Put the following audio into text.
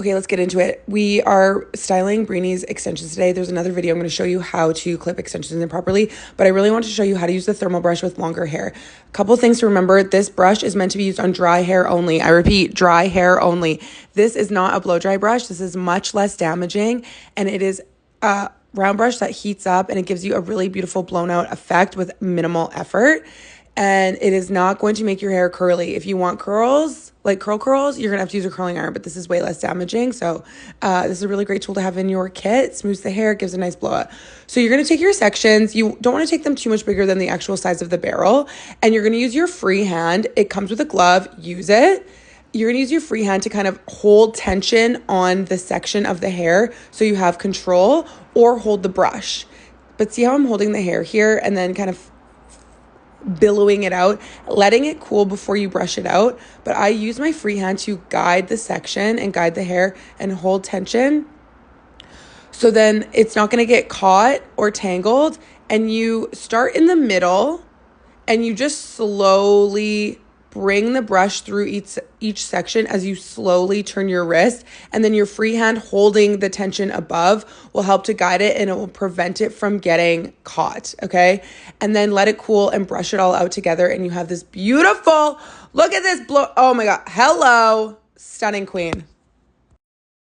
Okay, let's get into it. We are styling Breenie's extensions today. There's another video I'm going to show you how to clip extensions in properly, but I really want to show you how to use the thermal brush with longer hair. A couple things to remember. This brush is meant to be used on dry hair only. I repeat, dry hair only. This is not a blow dry brush. This is much less damaging, and it is a round brush that heats up and it gives you a really beautiful blown out effect with minimal effort. And it is not going to make your hair curly. If you want curls, like curls, you're going to have to use a curling iron, but this is way less damaging. So this is a really great tool to have in your kit. Smooths the hair, gives a nice blowout. So you're going to take your sections. You don't want to take them too much bigger than the actual size of the barrel. And you're going to use your free hand. It comes with a glove. Use it. You're going to use your free hand to kind of hold tension on the section of the hair so you have control, or hold the brush. But see how I'm holding the hair here and then kind of billowing it out, letting it cool before you brush it out. But I use my free hand to guide the section and guide the hair and hold tension. So then it's not going to get caught or tangled. And you start in the middle and you just slowly bring the brush through each section as you slowly turn your wrist, and then your free hand holding the tension above will help to guide it and it will prevent it from getting caught, okay? And then let it cool and brush it all out together, and you have this beautiful, look at this blow, oh my God, hello, stunning queen.